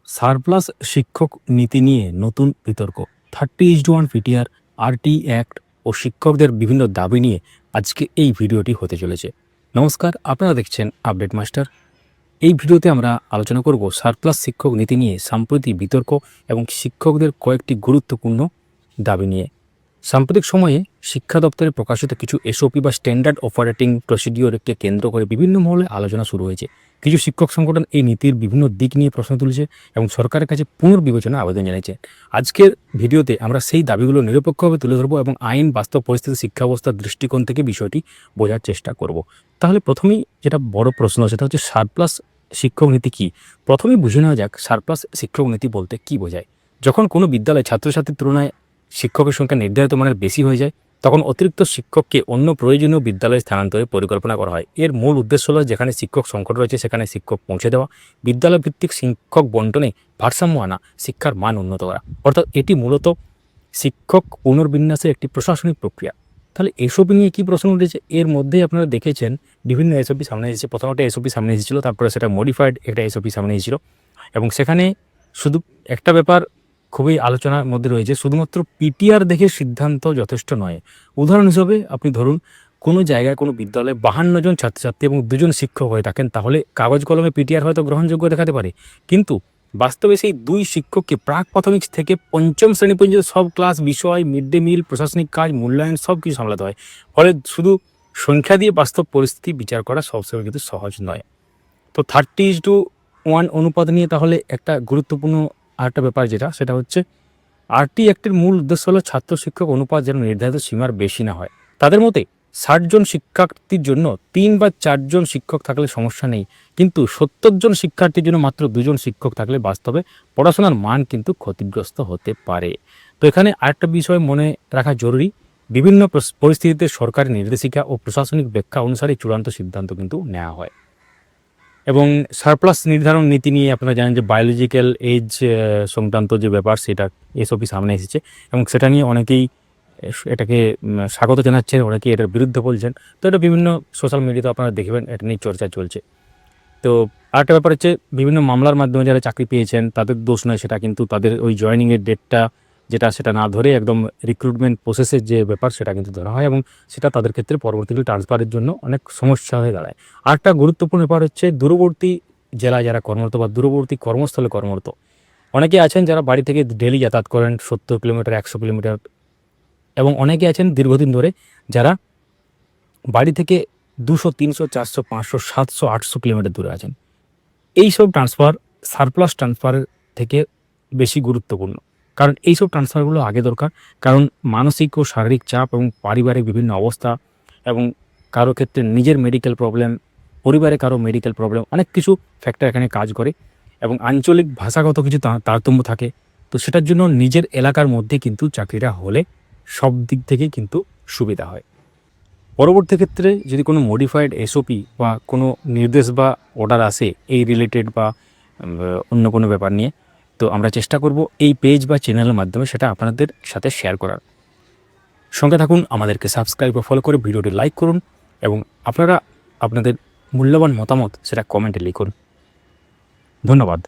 Surplus শিক্ষক নীতি নিয়ে নতুন বিতর্ক 30:1 পিটিআর আরটি অ্যাক্ট ও শিক্ষকদের বিভিন্ন দাবি নিয়ে আজকে এই ভিডিওটি হতে চলেছে। নমস্কার, আপনারা দেখছেন আপডেট মাস্টার। এই ভিডিওতে আমরা আলোচনা করব সারপ্লাস শিক্ষক নীতি নিয়ে সাম্প্রতিক বিতর্ক এবং শিক্ষকদের কয়েকটি গুরুত্বপূর্ণ দাবি নিয়ে। সাম্প্রতিক সময়ে শিক্ষা দপ্তরে প্রকাশিত কিছু এসওপি বা স্ট্যান্ডার্ড অপারেটিং প্রসিডিওরকে কেন্দ্র করে বিভিন্ন মহলে আলোচনা শুরু হয়েছে। কিছু শিক্ষক সংগঠন এই নীতির বিভিন্ন দিক নিয়ে প্রশ্ন তুলেছে এবং সরকারের কাছে পুনর্বিবেচনা আবেদন জানিয়েছে। আজকের ভিডিওতে আমরা সেই দাবিগুলো নিরপেক্ষভাবে তুলে ধরবো এবং আইন, বাস্তব পরিস্থিতি, শিক্ষা ব্যবস্থার দৃষ্টিকোণ থেকে বিষয়টি বোঝার চেষ্টা করব। তাহলে প্রথমেই যেটা বড় প্রশ্ন সেটা হচ্ছে সারপ্লাস শিক্ষক নীতি কী। প্রথমেই বুঝে নেওয়া যাক সারপ্লাস শিক্ষক নীতি বলতে কী বোঝায়। যখন কোনো বিদ্যালয়ে ছাত্রছাত্রীর তুলনায় শিক্ষকের সংখ্যা নির্ধারিত মানের বেশি হয়ে যায়, তখন অতিরিক্ত শিক্ষককে অন্য প্রয়োজনীয় বিদ্যালয়ে স্থানান্তরের পরিকল্পনা করা হয়। এর মূল উদ্দেশ্য হল যেখানে শিক্ষক সংকট রয়েছে সেখানে শিক্ষক পৌঁছে দেওয়া, বিদ্যালয় ভিত্তিক শিক্ষক বন্টনে ভারসাম্য আনা, শিক্ষার মান উন্নত করা। অর্থাৎ এটি মূলত শিক্ষক পুনর্বিন্যাসের একটি প্রশাসনিক প্রক্রিয়া। তাহলে এসব নিয়ে কী প্রশ্ন উঠেছে, এর মধ্যেই আপনারা দেখেছেন বিভিন্ন এসওপি সামনে এসেছে। প্রথমত এসওপি সামনে এসেছিলো, তারপরে সেটা মডিফাইড একটা এসওপি সামনে এসেছিল এবং সেখানে শুধু একটা ব্যাপার খুবই আলোচনার মধ্যে রয়েছে, শুধুমাত্র পিটিআর দেখে সিদ্ধান্ত যথেষ্ট নয়। উদাহরণ হিসেবে আপনি ধরুন কোনো জায়গায় কোনো বিদ্যালয়ে 52 জন ছাত্রছাত্রী এবং 2 জন শিক্ষক হয়ে থাকেন, তাহলে কাগজ কলমে পিটিআর হয়তো গ্রহণযোগ্য দেখাতে পারে, কিন্তু বাস্তবে সেই 2 শিক্ষককে প্রাক প্রাথমিক থেকে 5ম শ্রেণী পর্যন্ত সব ক্লাস, বিষয়, মিড ডে মিল, প্রশাসনিক কাজ, মূল্যায়ন সব কিছু সামলাতে হয়। ফলে শুধু সংখ্যা দিয়ে বাস্তব পরিস্থিতি বিচার করা সবসময় কিন্তু সহজ নয়। তো 30:1 অনুপাত নিয়ে তাহলে একটা গুরুত্বপূর্ণ আরেকটা ব্যাপার যেটা সেটা হচ্ছে আরটি অ্যাক্টের মূল উদ্দেশ্য হলো ছাত্র শিক্ষক অনুপাত যেন নির্ধারিত সীমার বেশি না হয়। তাদের মতে 60 জন শিক্ষার্থীর জন্য 3 বা 4 জন শিক্ষক থাকলে সমস্যা নেই, কিন্তু 70 জন শিক্ষার্থীর জন্য মাত্র 2 জন শিক্ষক থাকলে বাস্তবে পড়াশোনার মান কিন্তু ক্ষতিগ্রস্ত হতে পারে। তো এখানে আরেকটা বিষয় মনে রাখা জরুরি, বিভিন্ন পরিস্থিতিতে সরকারি নির্দেশিকা ও প্রশাসনিক ব্যাখ্যা অনুসারে চূড়ান্ত সিদ্ধান্ত কিন্তু নেওয়া হয়। এবং সারপ্লাস নির্ধারণ নীতি নিয়ে আপনারা জানেন যে বায়োলজিক্যাল এজ সংক্রান্ত যে ব্যাপার সেটা এসওপি সামনে এসেছে এবং সেটা নিয়ে অনেকেই এটাকে স্বাগত জানাচ্ছেন, অনেকেই এটার বিরুদ্ধে বলছেন। তো এটা বিভিন্ন সোশ্যাল মিডিয়াতে আপনারা দেখবেন এটা নিয়ে চর্চা চলছে। তো আরেকটা ব্যাপার হচ্ছে বিভিন্ন মামলার মাধ্যমে যারা চাকরি পেয়েছেন তাদের দোষ নয় সেটা, কিন্তু তাদের ওই জয়েনিংয়ের ডেটটা যেটা সেটা না ধরে একদম রিক্রুটমেন্ট প্রসেসের যে ব্যাপার সেটা কিন্তু ধরা হয় এবং সেটা তাদের ক্ষেত্রে পরবর্তীকালে ট্রান্সফারের জন্য অনেক সমস্যা হয়ে দাঁড়ায়। আরেকটা গুরুত্বপূর্ণ ব্যাপার হচ্ছে দূরবর্তী জেলায় যারা কর্মরত বা দূরবর্তী কর্মস্থলে কর্মরত অনেকে আছেন যারা বাড়ি থেকে ডেলি যাতায়াত করেন 70 কিলোমিটার, 100 কিলোমিটার, এবং অনেকে আছেন দীর্ঘদিন ধরে যারা বাড়ি থেকে 200, 300, 400, 500, 700, 800 কিলোমিটার দূরে আছেন। এইসব ট্রান্সফার সারপ্লাস ট্রান্সফারের থেকে বেশি গুরুত্বপূর্ণ, কারণ এইসব ট্রান্সফারগুলো আগে দরকার। কারণ মানসিক ও শারীরিক চাপ এবং পারিবারিক বিভিন্ন অবস্থা এবং কারো ক্ষেত্রে নিজের মেডিকেল প্রবলেম, পরিবারে কারো মেডিকেল প্রবলেম, অনেক কিছু ফ্যাক্টর এখানে কাজ করে এবং আঞ্চলিক ভাষাগত কিছু তারতম্য থাকে। তো সেটার জন্য নিজের এলাকার মধ্যে কিন্তু চাকরিটা হলে সব দিক থেকে কিন্তু সুবিধা হয়। পরবর্তী ক্ষেত্রে যদি কোনো মডিফাইড এসওপি বা কোনো নির্দেশ বা অর্ডার আসে এই রিলেটেড বা অন্য কোনো ব্যাপার নিয়ে, তো আমরা চেষ্টা করব এই পেজ বা চ্যানেলের মাধ্যমে সেটা আপনাদের সাথে শেয়ার করার। সঙ্গে থাকুন, আমাদেরকে সাবস্ক্রাইব বা ফলো করে ভিডিওটি লাইক করুন এবং আপনারা আপনাদের মূল্যবান মতামত সেটা কমেন্টে লিখুন। ধন্যবাদ।